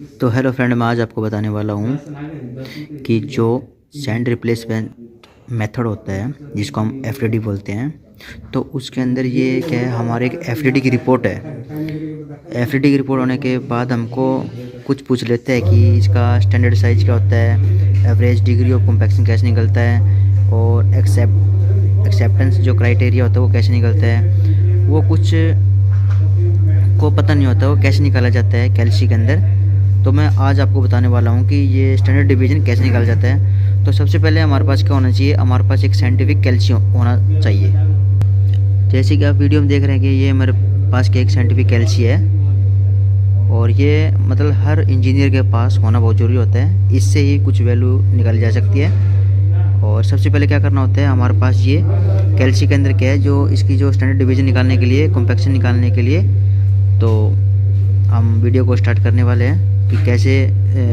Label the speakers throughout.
Speaker 1: तो hello friend, मैं आज आपको बताने वाला हूँ कि जो सैंड रिप्लेसमेंट मेथड होता है जिसको हम एफडीडी बोलते हैं, तो उसके अंदर ये क्या है, हमारे एक एफडीडी की रिपोर्ट है। एफडीडी की रिपोर्ट होने के बाद हमको कुछ पूछ लेते हैं कि इसका स्टैंडर्ड साइज़ क्या होता है, एवरेज डिग्री ऑफ कॉम्पैक्शन कैसे निकलता है, और एक्सेप्टेंस जो क्राइटेरिया होता है वो कैसे निकलता है। वो कुछ को पता नहीं होता वो कैसे निकाला जाता है कैल्सी के अंदर। तो मैं आज आपको बताने वाला हूँ कि ये स्टैंडर्ड डिवीजन कैसे निकाला जाता है। तो सबसे पहले हमारे पास क्या होना चाहिए, हमारे पास एक साइंटिफिक कैल्सी होना चाहिए। जैसे कि आप वीडियो में देख रहे हैं कि ये मेरे पास के एक साइंटिफिक कैल्सी है, और ये मतलब हर इंजीनियर के पास होना बहुत ज़रूरी होता है। इससे ही कुछ वैल्यू निकाली जा सकती है। और सबसे पहले क्या करना होता है, हमारे पास ये कैल्सी के अंदर क्या है, जो इसकी जो स्टैंडर्ड डिवीजन निकालने के लिए, कॉम्पैक्शन निकालने के लिए, तो हम वीडियो को स्टार्ट करने वाले हैं कि कैसे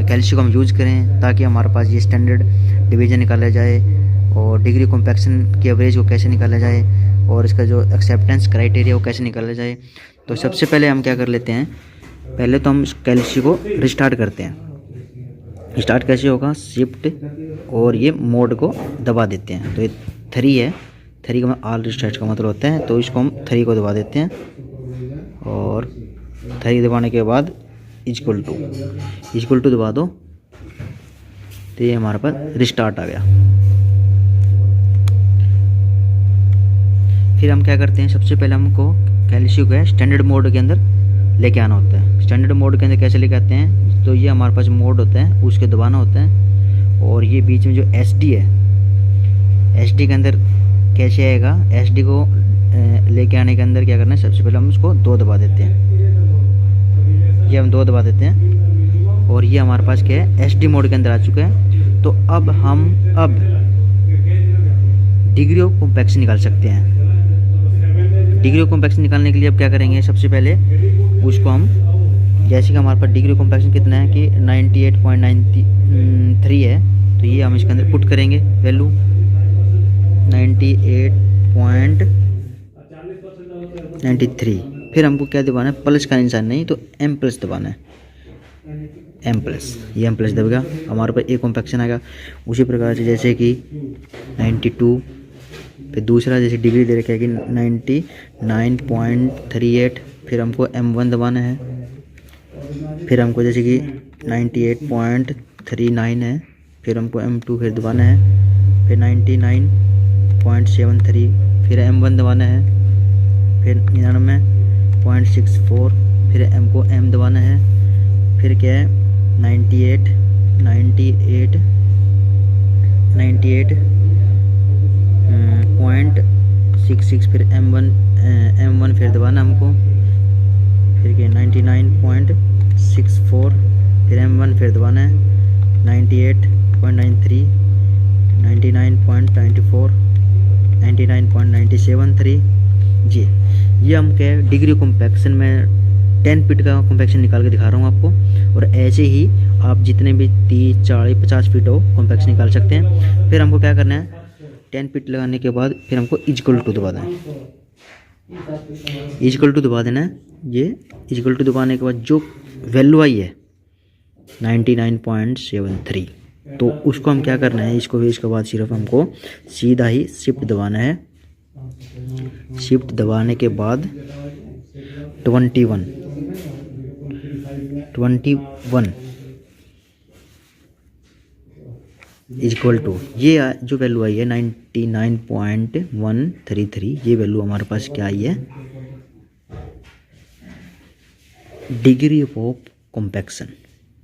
Speaker 1: कैल्सी को हम यूज़ करें ताकि हमारे पास ये स्टैंडर्ड डिवीजन निकाला जाए, और डिग्री कॉम्पैक्शन की एवरेज को कैसे निकाला जाए, और इसका जो एक्सेप्टेंस क्राइटेरिया वो कैसे निकाला जाए। तो सबसे पहले हम क्या कर लेते हैं, पहले तो हम कैल्सी को रिस्टार्ट करते हैं। स्टार्ट कैसे होगा, शिफ्ट और ये मोड को दबा देते हैं। तो ये 3 है, 3 का ऑल रिस्टार्ट का मतलब होता है। तो इसको हम 3 को दबा देते हैं, और 3 दबाने के बाद इक्वल टू दबा दो, तो ये हमारे पास रिस्टार्ट आ गया। फिर हम क्या करते हैं, सबसे पहले हमको कैल्सी को स्टैंडर्ड मोड के अंदर लेके आना होता है। स्टैंडर्ड मोड के अंदर कैसे लेके आते हैं, तो ये हमारे पास मोड होता है, उसके दबाना होता है। और ये बीच में जो एसडी है, एसडी के अंदर कैसे आएगा, एसडी को लेके आने के अंदर क्या करना है, सबसे पहले हम उसको 2 दबा देते हैं। ये हम 2 दबा देते हैं, और ये हमारे पास क्या है, एसडी मोड के अंदर आ चुका है। तो अब हम डिग्री ऑफ कॉम्पैक्शन निकाल सकते हैं। डिग्री ऑफ कॉम्पैक्शन निकालने के लिए अब क्या करेंगे, सबसे पहले उसको हम, जैसे कि हमारे पास डिग्री ऑफ कॉम्पैक्शन कितना है कि 98.93 है, तो ये हम इसके अंदर पुट करेंगे वैल्यू 98.93। फिर हमको क्या दबाना है, प्लस का निशान नहीं तो एम प्लस दबाना है, एम प्लस। ये एम प्लस दबेगा, हमारे पास एक कॉम्पैक्शन आएगा। उसी प्रकार से जैसे कि 92, फिर दूसरा जैसे डिग्री दे रखा है कि 99.38, फिर हमको M1 दबाना है। फिर हमको जैसे कि 98.39 है, फिर हमको M2 फिर दबाना है, फिर 99.73, फिर M1 दबाना है, फिर 99.64, फिर M को M दबाना है, फिर क्या है 98.66, फिर M1 फिर दबाना हमको, फिर क्या 99.64, फिर M1 फिर दबाना है, 98.93, 99.94, 99.973 जी। ये हम क्या है, डिग्री कॉम्पैक्शन में 10 फीट का कॉम्पैक्शन निकाल के दिखा रहा हूँ आपको। और ऐसे ही आप जितने भी 30, 40, 50 फीट हो कॉम्पैक्शन निकाल सकते हैं। फिर हमको क्या करना है, 10 फीट लगाने के बाद फिर हमको इक्वल टू दबा देना है। इक्वल टू दबा देना है। ये इक्वल टू दबाने के बाद जो वैल्यू आई है 99.73, तो उसको हम क्या करना है, इसको भी इसके बाद सिर्फ हमको सीधा ही शिफ्ट दबाना है। शिफ्ट दबाने के बाद 21 इक्वल टू ये जो वैल्यू आई है 99.133, ये वैल्यू हमारे पास क्या आई है, डिग्री ऑफ कॉम्पैक्शन।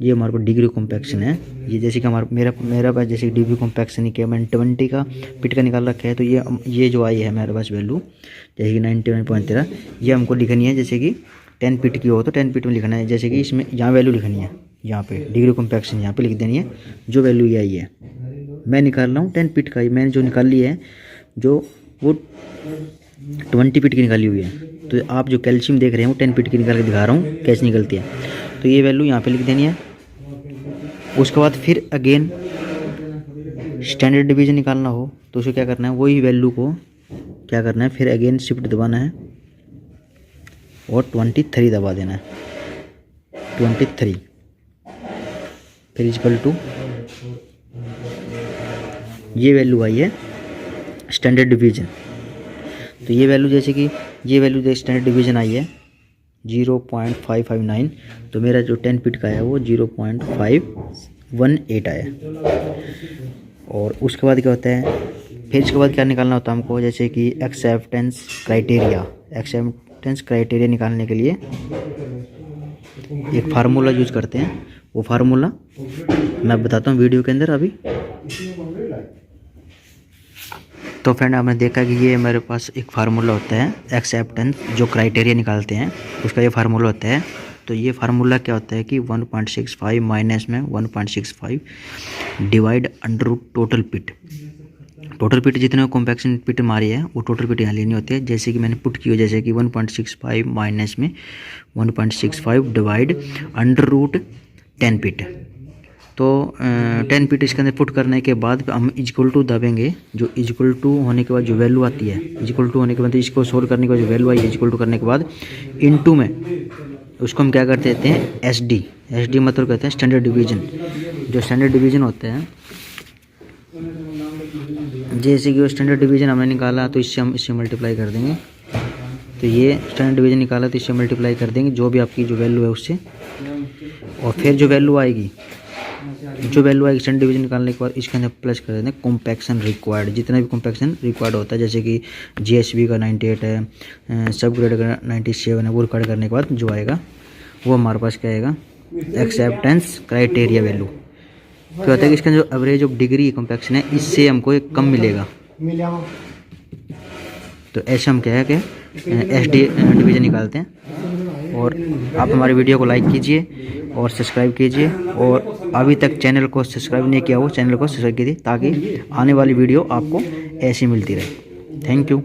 Speaker 1: ये हमारे पास डिग्री कॉम्पैक्शन है। ये जैसे कि मेरा पास जैसे डिग्री कॉम्पैक्शन क्या मैंने 20 का पिट का निकाल रखा है। तो ये जो आई है मेरे पास वैल्यू जैसे कि 99.13, ये हमको लिखनी है। जैसे कि 10 फीट की हो तो 10 फीट में लिखना है। जैसे कि इसमें यहाँ वैल्यू लिखनी है, यहाँ पे डिग्री कॉम्पैक्शन यहाँ पे लिख देनी है। जो वैल्यू ये आई है, मैं निकाल रहा हूँ 10 फीट का ही, मैंने जो निकाल ली है जो वो 20 फीट की निकाली हुई है। तो आप जो कैल्शियम देख रहे हैं वो 10 फीट की निकाल के दिखा रहा हूँ कैसे निकलती है। तो ये वैल्यू यहाँ पे लिख देनी है। उसके बाद फिर अगेन स्टैंडर्ड डिवीजन निकालना हो तो उसे क्या करना है, वही वैल्यू को क्या करना है, फिर अगेन शिफ्ट दबाना है और 23 दबा देना है। 23 फिर इक्वल टू ये वैल्यू आई है स्टैंडर्ड डिवीजन। तो ये वैल्यू जैसे कि ये वैल्यू स्टैंडर्ड डिवीजन आई है 0.559, तो मेरा जो 10 फीट का है वो 0.518 आया। और उसके बाद क्या होता है, फिर इसके बाद क्या निकालना होता है हमको, जैसे कि एक्सेप्टेंस क्राइटेरिया निकालने के लिए एक फार्मूला यूज करते हैं। वो फार्मूला मैं बताता हूँ वीडियो के अंदर अभी। तो फ्रेंड आपने देखा कि ये मेरे पास एक फार्मूला होता है एक्सेप्टेंस जो क्राइटेरिया निकालते हैं उसका ये फार्मूला होता है। तो ये फार्मूला क्या होता है कि 1.65 माइनस में 1.65 डिवाइड अंडर रूट टोटल पिट। टोटल पिट जितने कॉम्पैक्शन पिट मारी है वो टोटल पिट यहाँ लेनी होती है। जैसे कि मैंने पुट की हो, जैसे कि 1.65 माइनस में 1.65 डिवाइड अंडर रूट 10 पिट। तो 10 फीट इसके अंदर पुट करने के बाद हम इक्वल टू दबेंगे। जो इक्वल टू होने के बाद जो वैल्यू आती है, इक्वल टू होने के बाद इसको सोल्व करने के बाद जो वैल्यू आई है इक्वल टू करने के बाद इनटू में उसको हम क्या करते देते हैं एसडी। एसडी मतलब कहते हैं स्टैंडर्ड डिवीजन। जो स्टैंडर्ड डिवीजन होते हैं, जैसे कि वो स्टैंडर्ड डिवीजन हमने निकाला तो इससे हम इससे मल्टीप्लाई कर देंगे। तो ये स्टैंडर्ड डिवीजन निकाला तो इससे मल्टीप्लाई कर देंगे जो भी आपकी जो वैल्यू है उससे। और फिर जो वैल्यू आएगी स्टैंडर्ड डिवीजन निकालने के बाद इसके अंदर प्लस कर देते हैं कॉम्पैक्शन रिक्वायर्ड। जितना भी कॉम्पैक्शन रिक्वायर्ड होता है, जैसे कि जीएसबी का 98 है, सब ग्रेड का 97 है, वो रिकॉर्ड करने के बाद जो आएगा वो हमारे पास क्या आएगा एक्सेप्टेंस क्राइटेरिया वैल्यू। क्या होता है कि इसका जो एवरेज ऑफ डिग्री कॉम्पैक्शन है इससे हमको एक कम मिलेगा। तो ऐसे हम क्या है कि एसडी डिवीजन निकालते हैं। और आप हमारे वीडियो को लाइक कीजिए और सब्सक्राइब कीजिए, और अभी तक चैनल को सब्सक्राइब नहीं किया हो चैनल को सब्सक्राइब कीजिए ताकि आने वाली वीडियो आपको ऐसी मिलती रहे। Thank you.